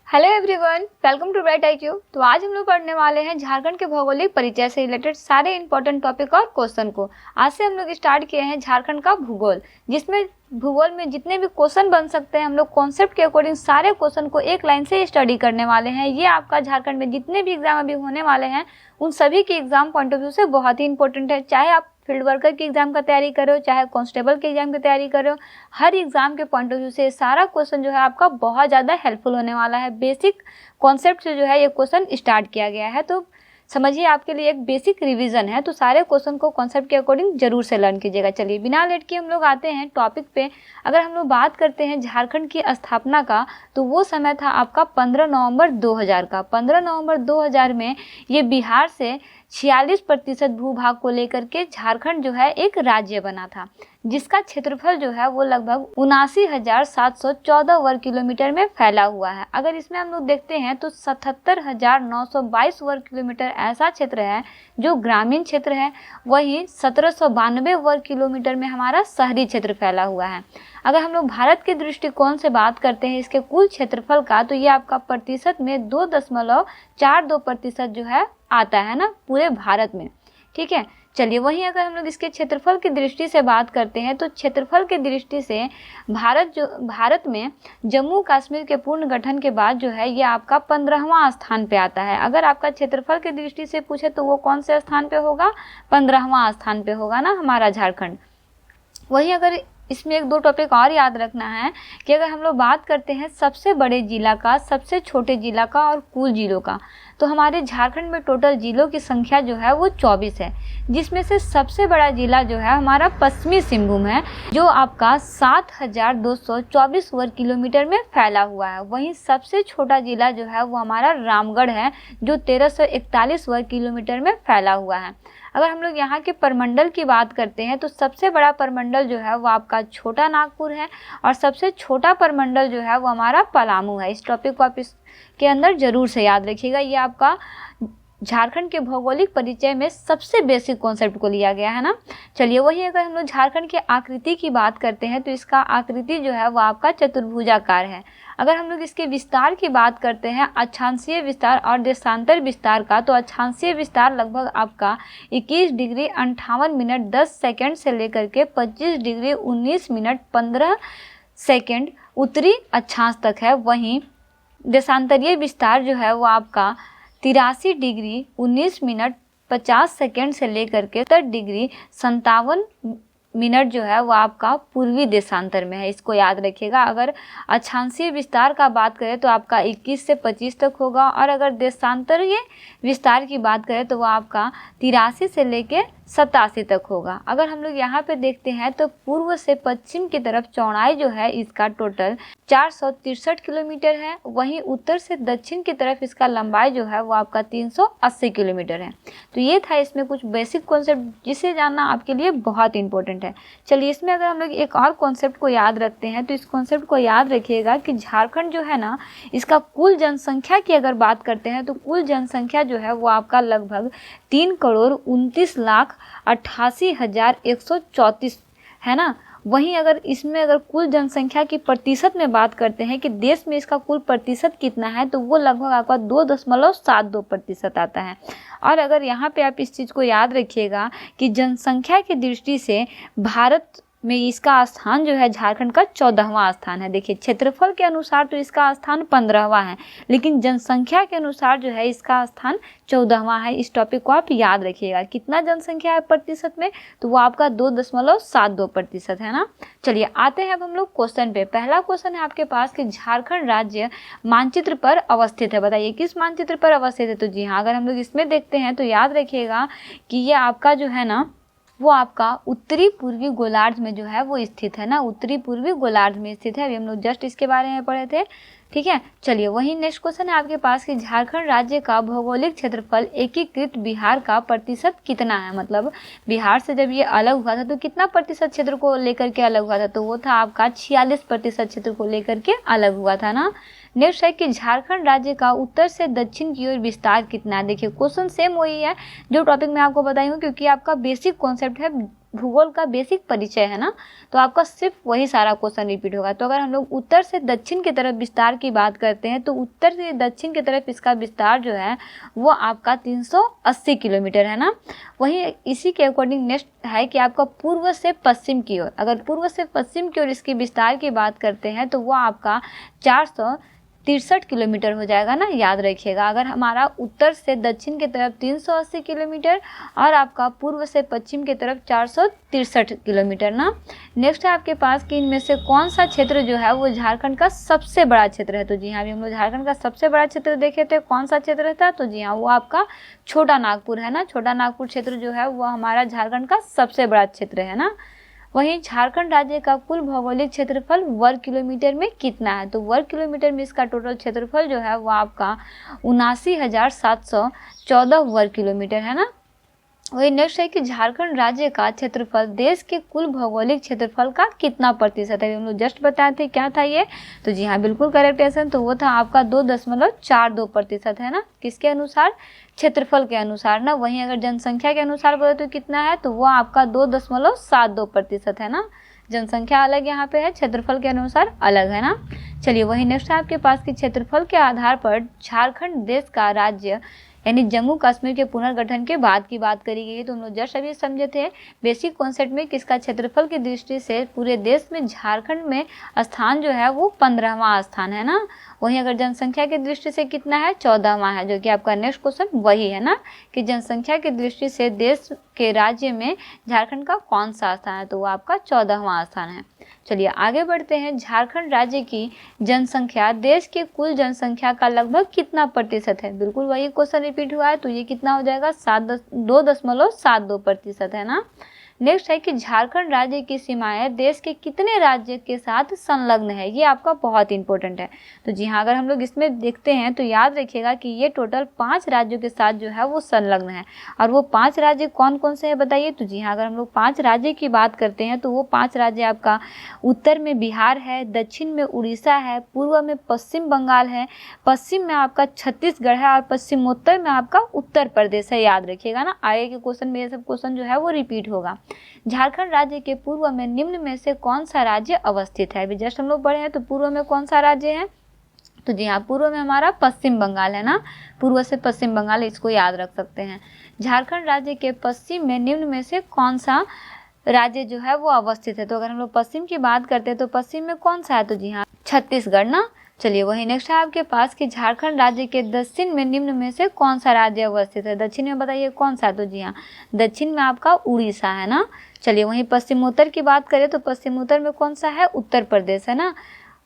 Hello everyone, welcome to bright IQ। तो आज हम लोग पढ़ने वाले हैं झारखंड के भौगोलिक परिचय से रिलेटेड सारे इंपॉर्टेंट टॉपिक और क्वेश्चन को। आज से हम लोग स्टार्ट किए हैं झारखंड का भूगोल, जिसमें भूगोल में जितने भी क्वेश्चन बन सकते हैं हम लोग कॉन्सेप्ट के अकॉर्डिंग सारे क्वेश्चन को एक लाइन से स्टडी करने वाले हैं। ये आपका झारखंड में जितने भी एग्जाम अभी होने वाले हैं उन सभी के एग्जाम पॉइंट ऑफ व्यू से बहुत ही इंपॉर्टेंट है। चाहे आप फील्ड वर्कर की एग्जाम का तैयारी कर रहे हो, चाहे कांस्टेबल के एग्जाम की तैयारी कर रहे हो, हर एग्जाम के पॉइंट ऑफ व्यू से सारा क्वेश्चन जो है आपका बहुत ज़्यादा हेल्पफुल होने वाला है। बेसिक कॉन्सेप्ट से जो है ये क्वेश्चन स्टार्ट किया गया है, तो समझिए आपके लिए एक बेसिक रिवीजन है। तो सारे क्वेश्चन को कॉन्सेप्ट के अकॉर्डिंग जरूर से लर्न कीजिएगा। चलिए बिना लेट के हम लोग आते हैं टॉपिक पे। अगर हम लोग बात करते हैं झारखंड की स्थापना का, तो वो समय था आपका 15 नवंबर 2000 का। 15 नवंबर 2000 में ये बिहार से 46% भूभाग को लेकर के झारखंड जो है एक राज्य बना था, जिसका क्षेत्रफल जो है वो लगभग 79,714 वर्ग किलोमीटर में फैला हुआ है। अगर इसमें हम लोग देखते हैं तो 77,922 वर्ग किलोमीटर ऐसा क्षेत्र है जो ग्रामीण क्षेत्र है, वहीं 1792 वर्ग किलोमीटर में हमारा शहरी क्षेत्र फैला हुआ है। अगर हम लोग भारत के दृष्टिकोण से बात करते हैं इसके कुल क्षेत्रफल का, तो ये आपका प्रतिशत में 2.42% जो है आता है ना पूरे भारत में। ठीक है, चलिए वहीं अगर हम लोग इसके क्षेत्रफल की दृष्टि से बात करते हैं तो क्षेत्रफल की दृष्टि से भारत में जम्मू कश्मीर के पूर्ण गठन के बाद जो है ये आपका 15वां स्थान पे आता है। अगर आपका क्षेत्रफल की दृष्टि से पूछे तो वो कौन से स्थान पे होगा? 15वां स्थान पे होगा ना हमारा झारखंड। वहीं अगर इसमें एक दो टॉपिक और याद रखना है कि अगर हम लोग बात करते हैं सबसे बड़े जिला का, सबसे छोटे जिला का और कुल जिलों का, तो हमारे झारखंड में टोटल जिलों की संख्या जो है वो 24 है, जिसमें से सबसे बड़ा जिला जो है हमारा पश्चिमी सिंहभूम है, जो आपका 7,224 वर्ग किलोमीटर में फैला हुआ है। वहीं सबसे छोटा जिला जो है वो हमारा रामगढ़ है, जो 1341 वर्ग किलोमीटर में फैला हुआ है। अगर हम लोग यहाँ के परमंडल की बात करते हैं तो सबसे बड़ा परमंडल जो है वो आपका छोटा नागपुर है, और सबसे छोटा परमंडल जो है वो हमारा पलामू है। इस टॉपिक को आप इसके अंदर जरूर से याद रखिएगा। ये आपका झारखंड के भौगोलिक परिचय में सबसे बेसिक कॉन्सेप्ट को लिया गया है ना। चलिए वही अगर हम लोग झारखंड की आकृति की बात करते हैं तो इसका आकृति जो है वो आपका चतुर्भुजाकार है। अगर हम लोग इसके विस्तार की बात करते हैं, अक्षांशीय विस्तार और देशांतर विस्तार का, तो अक्षांशीय विस्तार लगभग आपका 21 डिग्री 58 मिनट 10 सेकेंड से लेकर के 25 डिग्री 19 मिनट 15 सेकेंड उत्तरी अक्षांश तक है। वहीं देशांतरीय विस्तार जो है वो आपका 83 डिग्री 19 मिनट 50 सेकेंड से लेकर के 70 डिग्री 57 मिनट जो है वो आपका पूर्वी देशांतर में है। इसको याद रखिएगा। अगर अक्षांशीय विस्तार का बात करें तो आपका 21 से 25 तक होगा, और अगर देशांतरीय विस्तार की बात करें तो वो आपका 83 से लेके 87 तक होगा। अगर हम लोग यहाँ पे देखते हैं तो पूर्व से पश्चिम की तरफ चौड़ाई जो है इसका टोटल 463 किलोमीटर है। वहीं उत्तर से दक्षिण की तरफ इसका लंबाई जो है वो आपका 380 किलोमीटर है। तो ये था इसमें कुछ बेसिक कॉन्सेप्ट जिसे जानना आपके लिए बहुत इंपॉर्टेंट है। चलिए इसमें अगर हम लोग एक और कॉन्सेप्ट को याद रखते हैं तो इस कॉन्सेप्ट को याद रखिएगा कि झारखंड जो है ना, इसका कुल जनसंख्या की अगर बात करते हैं तो कुल जनसंख्या जो है वो आपका लगभग 3,29,88,134 है ना। वहीं अगर इसमें अगर कुल जनसंख्या की प्रतिशत में बात करते हैं कि देश में इसका कुल प्रतिशत कितना है, तो वो लगभग आपका 2.72% आता है। और अगर यहाँ पे आप इस चीज़ को याद रखिएगा कि जनसंख्या की दृष्टि से भारत में इसका स्थान जो है झारखंड का 14वां स्थान है। देखिए क्षेत्रफल के अनुसार तो इसका स्थान 15वां है, लेकिन जनसंख्या के अनुसार जो है इसका स्थान 14वां है। इस टॉपिक को आप याद रखिएगा। कितना जनसंख्या है प्रतिशत में, तो वो आपका 2.72% है ना। चलिए आते हैं अब हम लोग क्वेश्चन पे। पहला क्वेश्चन है आपके पास कि झारखंड राज्य मानचित्र पर अवस्थित है, बताइए किस मानचित्र पर अवस्थित है। तो जी हाँ, अगर हम लोग इसमें देखते हैं तो याद रखिएगा कि ये आपका जो है ना वो आपका उत्तरी पूर्वी गोलार्ध में जो है वो स्थित है ना, उत्तरी पूर्वी गोलार्ध में स्थित है। अभी हम लोग जस्ट इसके बारे में पढ़े थे। ठीक है, चलिए वही नेक्स्ट क्वेश्चन है आपके पास कि झारखंड राज्य का भौगोलिक क्षेत्रफल एकीकृत बिहार का प्रतिशत कितना है। मतलब बिहार से जब ये अलग हुआ था तो कितना प्रतिशत क्षेत्र को लेकर के अलग हुआ था, तो वो था आपका 46% क्षेत्र को लेकर के अलग हुआ था ना। नेक्स्ट है कि झारखंड राज्य का उत्तर से दक्षिण की ओर विस्तार कितना है। देखिए क्वेश्चन सेम वही है जो टॉपिक मैं आपको बताई हूँ, क्योंकि आपका बेसिक कॉन्सेप्ट है भूगोल का बेसिक परिचय है ना, तो आपका सिर्फ वही सारा क्वेश्चन रिपीट होगा। तो अगर हम लोग उत्तर से दक्षिण की तरफ विस्तार की बात करते हैं तो उत्तर से दक्षिण की तरफ इसका विस्तार जो है वो आपका 380 किलोमीटर है ना। वहीं इसी के अकॉर्डिंग नेक्स्ट है कि आपका पूर्व से पश्चिम की ओर, अगर पूर्व से पश्चिम की ओर इसकी विस्तार की बात करते हैं तो वो आपका 463 किलोमीटर हो जाएगा ना, याद रखिएगा। अगर हमारा उत्तर से दक्षिण की तरफ 380 किलोमीटर और आपका पूर्व से पश्चिम की तरफ 463 किलोमीटर ना। नेक्स्ट है आपके पास कि इनमें से कौन सा क्षेत्र जो है वो झारखंड का सबसे बड़ा क्षेत्र है। तो जी हाँ, अभी हम लोग झारखंड का सबसे बड़ा क्षेत्र देखे थे, कौन सा क्षेत्र था, तो जी हाँ वो आपका छोटा नागपुर है ना। छोटा नागपुर क्षेत्र जो है वो हमारा झारखंड का सबसे बड़ा क्षेत्र है ना। वहीं झारखंड राज्य का कुल भौगोलिक क्षेत्रफल वर्ग किलोमीटर में कितना है, तो वर्ग किलोमीटर में इसका टोटल क्षेत्रफल जो है वो आपका 79,714 वर्ग किलोमीटर है ना। वही नेक्स्ट है कि झारखंड राज्य का क्षेत्रफल देश के कुल भौगोलिक क्षेत्रफल का कितना प्रतिशत है। हम लोग जस्ट बताए थे क्या था ये, तो जी हाँ बिल्कुल करेक्ट आंसर, तो वो था आपका 2.42% है ना। किसके अनुसार, क्षेत्रफल के अनुसार ना। वहीं अगर जनसंख्या के अनुसार बोले तो कितना है, तो वो आपका 2.72% है ना। जनसंख्या अलग यहाँ पे है, क्षेत्रफल के अनुसार अलग है ना। चलिए वही नेक्स्ट है आपके पास कि क्षेत्रफल के आधार पर झारखंड देश का राज्य यानी जम्मू कश्मीर के पुनर्गठन के बाद की बात करी गई है। तो हम लोग जस्ट अभी समझे थे बेसिक कॉन्सेप्ट में किसका क्षेत्रफल की दृष्टि से पूरे देश में झारखंड में स्थान जो है वो 15वां स्थान है ना। वहीं अगर जनसंख्या की दृष्टि से कितना है, 14वां है, जो कि आपका नेक्स्ट क्वेश्चन वही है ना कि जनसंख्या की दृष्टि से देश के राज्य में झारखंड का कौन सा स्थान है, तो वो आपका 14वां स्थान है। चलिए आगे बढ़ते हैं। झारखंड राज्य की जनसंख्या देश के कुल जनसंख्या का लगभग कितना प्रतिशत है, बिल्कुल वही क्वेश्चन रिपीट हुआ है, तो ये कितना हो जाएगा 2.72% है ना। नेक्स्ट है कि झारखंड राज्य की सीमाएं देश के कितने राज्य के साथ संलग्न है, ये आपका बहुत इंपॉर्टेंट है। तो जी हाँ, अगर हम लोग इसमें देखते हैं तो याद रखिएगा कि ये टोटल 5 राज्यों के साथ जो है वो संलग्न है। और वो 5 राज्य कौन कौन से हैं बताइए, तो जी हाँ अगर हम लोग 5 राज्य की बात करते हैं तो वो 5 राज्य आपका उत्तर में बिहार है, दक्षिण में उड़ीसा है, पूर्व में पश्चिम बंगाल है, पश्चिम में आपका छत्तीसगढ़ है और पश्चिमोत्तर में आपका उत्तर प्रदेश है। याद रखिएगा ना, आगे के क्वेश्चन में ये सब क्वेश्चन जो है वो रिपीट होगा। झारखंड राज्य के पूर्व में निम्न में से कौन सा राज्य अवस्थित है, अभी जस्ट हम लोग पढ़े हैं, तो पूर्व में कौन सा राज्य है, तो जी हाँ पूर्व में हमारा पश्चिम बंगाल है ना। पूर्व से पश्चिम बंगाल, इसको याद रख सकते हैं। झारखंड राज्य के पश्चिम में निम्न में से कौन सा राज्य जो है वो अवस्थित है, तो अगर हम लोग पश्चिम की बात करते हैं तो पश्चिम में कौन सा है, तो जी हाँ छत्तीसगढ़ ना। चलिए वही नेक्स्ट है आपके पास कि झारखंड राज्य के दक्षिण में निम्न में से कौन सा राज्य अवस्थित है, दक्षिण में बताइए कौन सा है, तो जी हाँ दक्षिण में आपका उड़ीसा है ना। चलिए वहीं पश्चिमोत्तर की बात करें तो पश्चिमोत्तर में कौन सा है, उत्तर प्रदेश है ना।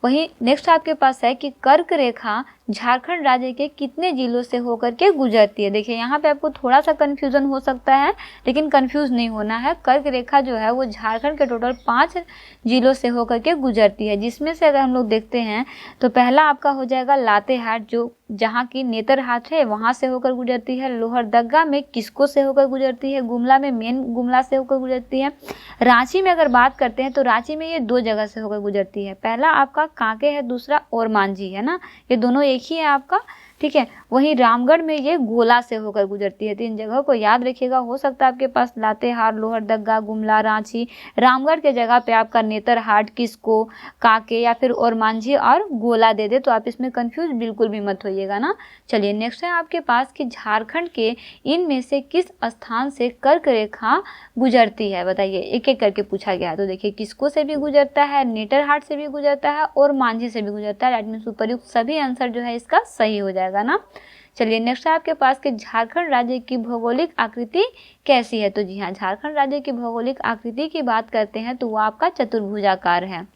वहीं नेक्स्ट आपके पास है कि कर्क रेखा झारखंड राज्य के कितने जिलों से होकर के गुजरती है। देखिए यहाँ पे आपको थोड़ा सा कंफ्यूजन हो सकता है, लेकिन कंफ्यूज नहीं होना है। कर्क रेखा जो है वो झारखंड के टोटल 5 जिलों से होकर के गुजरती है, जिसमें से अगर हम लोग देखते हैं तो पहला आपका हो जाएगा लातेहार, जो जहाँ की नेतरहाट है वहाँ से होकर गुजरती है। लोहरदगा में किस्को से होकर गुजरती है। गुमला में मेन गुमला से होकर गुजरती है। रांची में अगर बात करते हैं तो रांची में ये 2 जगह से होकर गुजरती है, पहला आपका कांके है, दूसरा ओरमांझी है ना, ये दोनों एक ही है आपका, ठीक है। वहीं रामगढ़ में ये गोला से होकर गुजरती है। 3 जगह को याद रखिएगा, हो सकता है आपके पास लातेहार, लोहरदगा, गुमला, रांची, रामगढ़ के जगह पे आपका नेतरहाट, किस्को, काके या फिर ओरमांझी और गोला दे दे, तो आप इसमें कंफ्यूज बिल्कुल भी मत होइएगा ना। चलिए नेक्स्ट है आपके पास कि झारखंड के इनमें से किस स्थान से कर्क रेखा गुजरती है, बताइए, एक एक करके पूछा गया है। तो देखिए किस्को से भी गुजरता है, नेतरहाट से भी गुजरता है और मांझी से भी गुजरता है। दैट मीन्स उपयुक्त सभी आंसर जो है इसका सही हो जाएगा ना। चलिए नेक्स्ट है आपके पास कि झारखंड राज्य की भौगोलिक आकृति कैसी है, तो जी हाँ झारखंड राज्य की भौगोलिक आकृति की बात करते हैं तो वो आपका चतुर्भुजाकार है।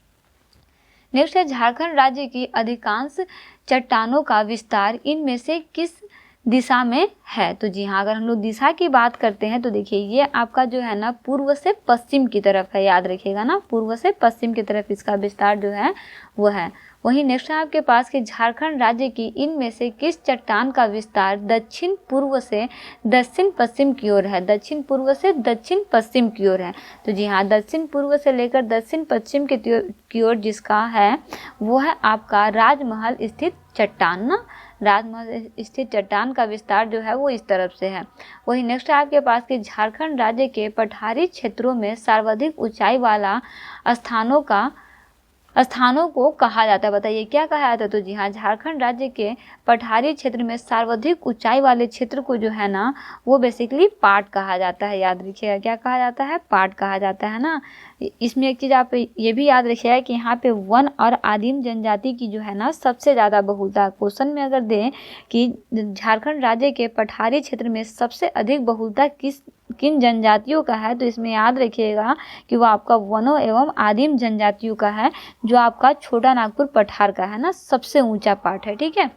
नेक्स्ट है झारखंड राज्य की अधिकांश चट्टानों का विस्तार इनमें से किस दिशा में है, तो जी हाँ अगर हम लोग दिशा की बात करते हैं तो देखिए ये आपका जो है ना पूर्व से पश्चिम की तरफ है, याद रखिएगा ना, पूर्व से पश्चिम की तरफ इसका विस्तार जो है वो है। वहीं नेक्स्ट है आपके पास कि झारखंड राज्य की इनमें से किस चट्टान का विस्तार दक्षिण पूर्व से दक्षिण पश्चिम की ओर है, दक्षिण पूर्व से दक्षिण पश्चिम की ओर है। तो जी हाँ दक्षिण पूर्व से लेकर दक्षिण पश्चिम की ओर जिसका है वो है आपका राजमहल स्थित चट्टान ना, राजमहल स्थित चट्टान का विस्तार जो है वो इस तरफ से है। वही नेक्स्ट है आपके पास कि झारखंड राज्य के पठारी क्षेत्रों में सर्वाधिक ऊंचाई वाला स्थानों को कहा जाता है। बताइए क्या कहा जाता है? तो जी हाँ, झारखंड राज्य के पठारी क्षेत्र में सर्वाधिक ऊंचाई वाले क्षेत्र को जो है ना वो बेसिकली पाट कहा जाता है। याद रखिएगा, क्या कहा जाता है? पाट कहा जाता है ना। इसमें एक चीज़ आप ये भी याद रखिएगा कि यहाँ पे वन और आदिम जनजाति की जो है ना सबसे ज़्यादा बहुलता। क्वेश्चन में अगर दें कि झारखंड राज्य के पठारी क्षेत्र में सबसे अधिक बहुलता किन जनजातियों का है, तो इसमें याद रखिएगा कि वो आपका वनों एवं आदिम जनजातियों का है, जो आपका छोटा नागपुर पठार का है ना सबसे ऊंचा पार्ट है। ठीक है,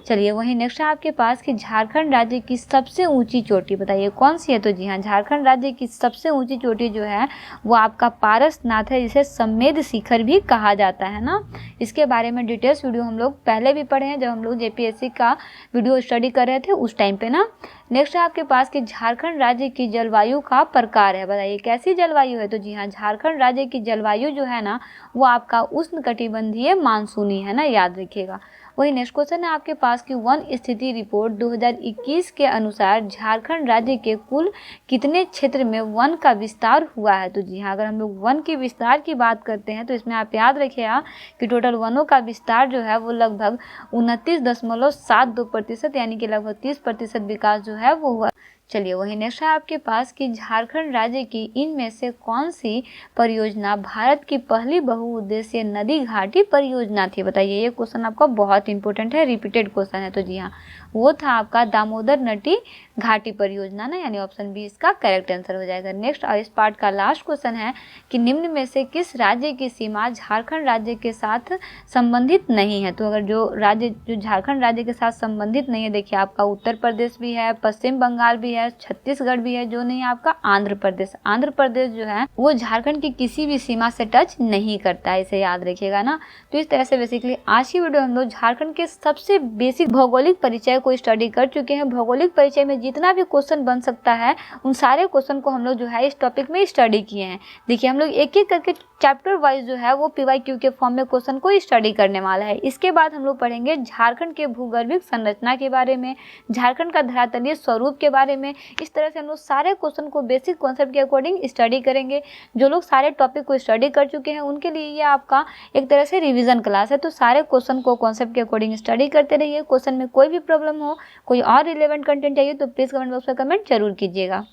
चलिए वही नेक्स्ट है आपके पास कि झारखंड राज्य की सबसे ऊंची चोटी बताइए कौन सी है? तो जी हाँ, झारखंड राज्य की सबसे ऊंची चोटी जो है वो आपका पारसनाथ है, जिसे समेध शिखर भी कहा जाता है ना। इसके बारे में डिटेल्स वीडियो हम लोग पहले भी पढ़े हैं, जब हम लोग जेपीएससी का वीडियो स्टडी कर रहे थे उस टाइम पे ना। नेक्स्ट है आपके पास कि झारखंड राज्य की जलवायु का प्रकार है। बताइए कैसी जलवायु है? तो जी हाँ, झारखंड राज्य की जलवायु जो है ना वो आपका उष्णकटिबंधीय मानसूनी है ना, याद रखिएगा। वही नेक्स्ट क्वेश्चन है आपके पास कि वन स्थिति रिपोर्ट 2021 के अनुसार झारखंड राज्य के कुल कितने क्षेत्र में वन का विस्तार हुआ है? तो जी हाँ, अगर हम लोग वन के विस्तार की बात करते हैं तो इसमें आप याद रखिएगा कि टोटल वनों का विस्तार जो है वो लगभग 29.72% यानी कि लगभग 30% विकास जो है वो हुआ। चलिए वही नेक्स्ट है आपके पास कि झारखंड राज्य की इनमें से कौन सी परियोजना भारत की पहली बहुउद्देशीय नदी घाटी परियोजना थी? बताइए, ये क्वेश्चन आपका बहुत इंपॉर्टेंट है, रिपीटेड क्वेश्चन है। तो जी हाँ, वो था आपका दामोदर नदी घाटी परियोजना ना, यानी ऑप्शन बी इसका करेक्ट आंसर हो जाएगा। नेक्स्ट और इस पार्ट का लास्ट क्वेश्चन है कि निम्न में से किस राज्य की सीमा झारखंड राज्य के साथ संबंधित नहीं है? तो अगर जो झारखंड राज्य के साथ संबंधित नहीं है, देखिए आपका उत्तर प्रदेश भी है, पश्चिम बंगाल भी है, छत्तीसगढ़ भी है, जो नहीं है आपका आंध्र प्रदेश। आंध्र प्रदेश जो है वो झारखंड की किसी भी सीमा से टच नहीं करता है, इसे याद रखिएगा ना। तो इस तरह से बेसिकली आज की वीडियो हम लोग झारखंड के सबसे बेसिक भौगोलिक परिचय को स्टडी कर चुके हैं। भौगोलिक परिचय में जितना भी क्वेश्चन बन सकता है उन सारे क्वेश्चन को हम लोग जो है इस टॉपिक में स्टडी किए हैं। देखिए हम लोग एक एक करके चैप्टर वाइज जो है वो PYQ के फॉर्म में क्वेश्चन को स्टडी करने वाला है। इसके बाद हम लोग पढ़ेंगे झारखंड के भूगर्भिक संरचना के बारे में, झारखंड का धरातलीय स्वरूप के बारे में। इस तरह से हम लोग सारे क्वेश्चन को बेसिक कॉन्सेप्ट के अकॉर्डिंग स्टडी करेंगे। जो लोग सारे टॉपिक को स्टडी कर चुके हैं उनके लिए ये आपका एक तरह से रिवीजन क्लास है। तो सारे क्वेश्चन को कॉन्सेप्ट के अकॉर्डिंग स्टडी करते रहिए। क्वेश्चन में कोई भी प्रॉब्लम हो, कोई और रिलेवेंट कंटेंट चाहिए तो प्लीज कमेंट बॉक्स में कमेंट जरूर कीजिएगा।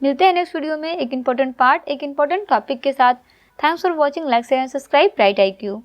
मिलते हैं नेक्स्ट वीडियो में एक इंपॉर्टेंट पार्ट, एक इंपॉर्टेंट टॉपिक के साथ। Thanks for watching, like share and subscribe bright IQ।